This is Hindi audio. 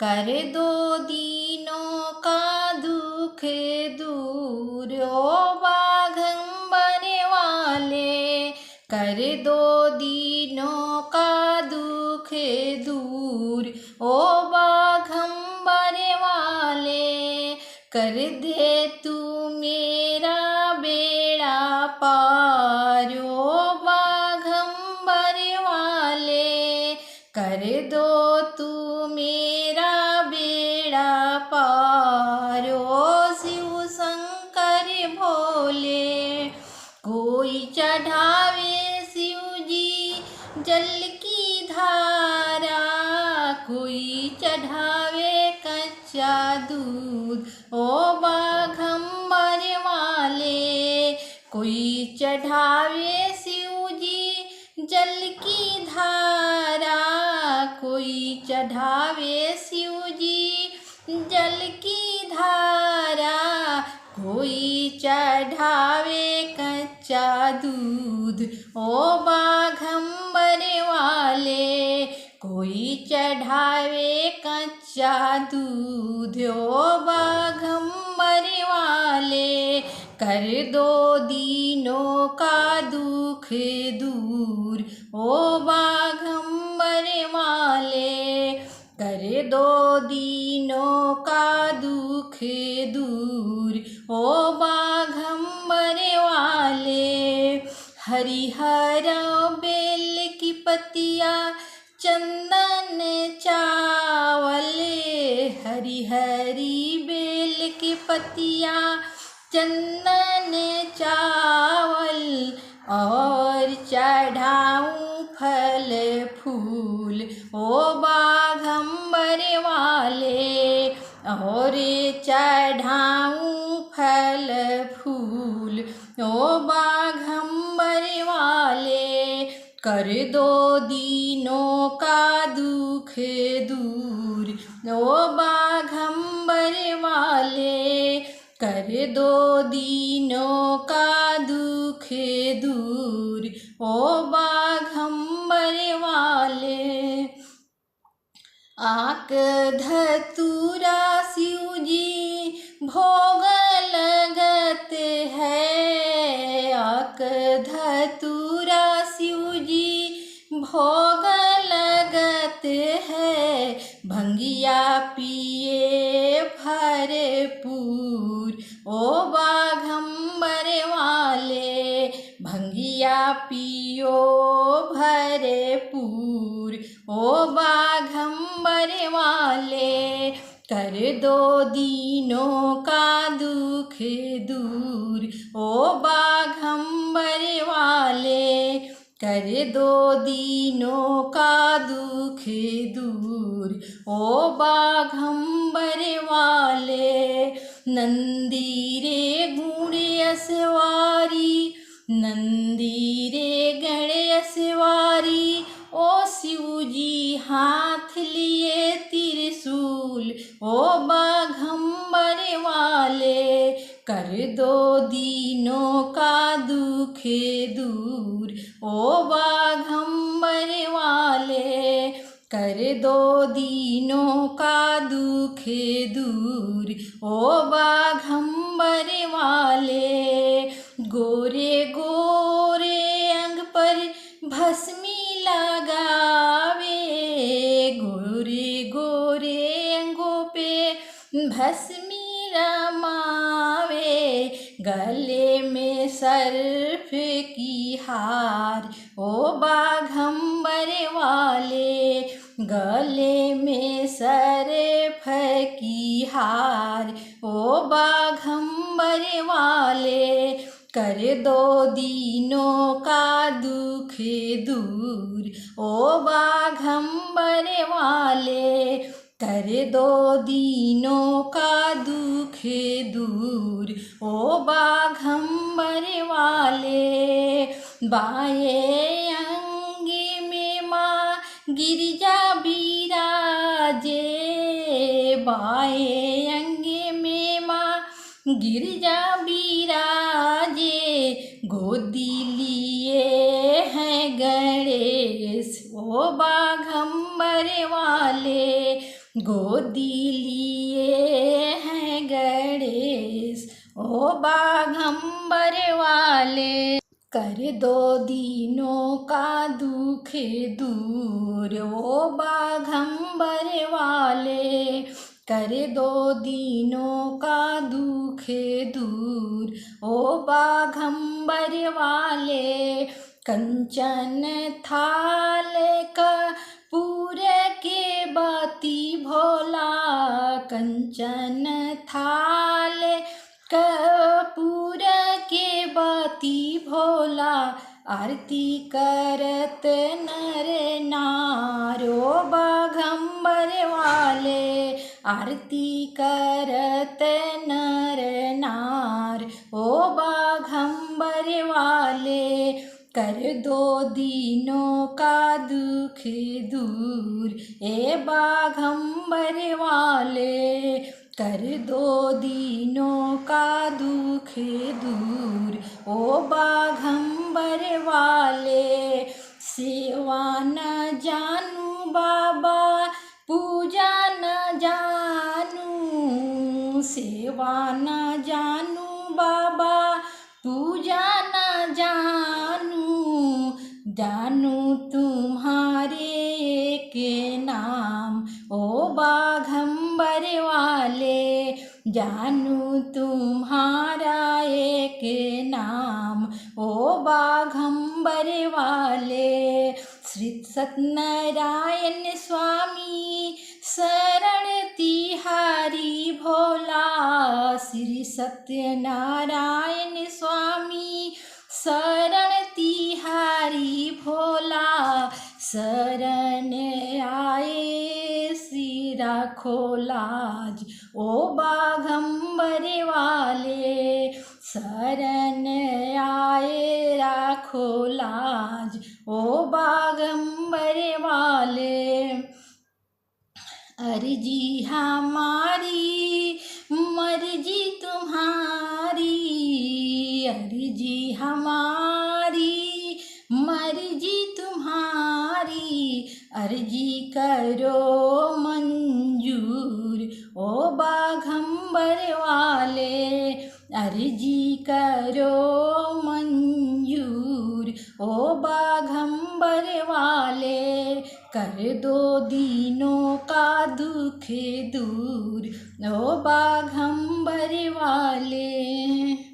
कर दो दीनों का दुख दूर ओ बाघंबर वाले, कर दो दीनों का दुख दूर ओ बाघंबर वाले, कर दे तू मेरा बेड़ा पार ओ बाघंबर वाले, कर दो तू मेरा बेड़ा पार ओ शिव शंकर भोले। कोई चढ़ावे शिव जी जल की धारा, कोई चढ़ावे कच्चा दूध ओ बाघंबर वाले, कोई चढ़ावे शिव जी जल की धारा, कोई चढ़ावे शिव जी जल की धारा, कोई चढ़ावे कच्चा दूध ओ बाघंबर वाले, कोई चढ़ावे कच्चा दूध ओ बाघंबर वाले, कर दो दीनों का दुख दूर ओ बाघंबर वाले, कर दो दीनों का दुख दूर ओ बाघंबर वाले। हरिहर बेल की पतिया चंदन चावल, हरी हरी बेल की पतिया चंदन चावल, और चढ़ाऊं फल फूल ओ बाघंबर वाले, और चढ़ाऊं फल फूल ओ बाघंबर वाले, कर दो दीनों का दुख दूर ओ बाघंबर वाले, कर दो दीनों का दुख दूर ओ बाघंबर वाले। आक धतूरा शिव जी भोग लगत है, आक धतूरा शिव जी भोग लगत है, भंगिया पिए भरपूर ओ बाघंबर वाले, भंगिया पियो भरपूर ओ बाघंबर वाले, कर दो दीनों का दुख दूर ओ बाघंबर वाले, कर दो दीनों का दुख दूर ओ बाघंबर वाले। नंदी रे गुण असवारी, नंदी रे गण असवारी, ओ शिव जी हाथ लिए त्रिशूल ओ बाघंबर वाले, कर दो दीनों का दुख दूर ओ बाघंबर वाले, कर दो दीनों का दुख दूर ओ बाघंबर वाले। गोरे गोरे अंग पर भस्मी लगावे, गोरे गोरे अंगों पे भस्मी रमावे, गले में सर्फ की हार ओ बाघंबर वाले, गले में सर्फ की हार ओ बाघंबर वाले, कर दो दीनों का दुख दूर ओ बाघंबर वाले, कर दो दीनों का दुख दूर ओ बाघंबर वाले। बाएं अंगे में माँ गिरिजा बिराजे, बाएं अंगे में माँ गिरिजा बिराजे, गोदी लिए हैं गणेश ओ बाघंबर वाले, गोदी लिए हैं गणेश, ओ बाघंबर वाले। कर दो दीनों का दुख दूर, ओ बाघंबर वाले। कर दो दीनों का दुख दूर, ओ बाघंबर वाले। कंचन थाल कपूर के बाती भोला, कंचन थाल कपूर के बाती भोला। आरती करत नर नार, ओ बाघंबर वाले। आरती करत नर नार, ओ बाघंबर वाले। कर दो दीनों का दुख दूर, ए बाघंबर वाले। कर दो दीनों का दुख दूर, ओ बाघंबर वाले। सेवा न जानू बाबा, पूजा न जानू। सेवा न जानू बाबा, पूजा न जानू। जानू तुम्हारे के नाम, ओ बाघंबर वाले। जानू तुम्हारा एक नाम, ओ बाघंबर वाले। श्री सत्यनारायण स्वामी शरण तिहारी भोला। श्री सत्यनारायण स्वामी शरण तिहारी भोला। शरण आए श्री राखो लाज, ओ बाघंबर वाले। शरण आए राखो लाज, ओ बाघंबर वाले। अर्जी हमारी मर्जी तुम्हारी, अर्जी हमारी मर्जी तुम्हारी। अर्जी करो मंजूर, ओ बाघंबर वाले। अर्जी करो मंजूर, ओ बाघंबर वाले। कर दो दीनों का दुख दूर, ओ बाघंबर वाले।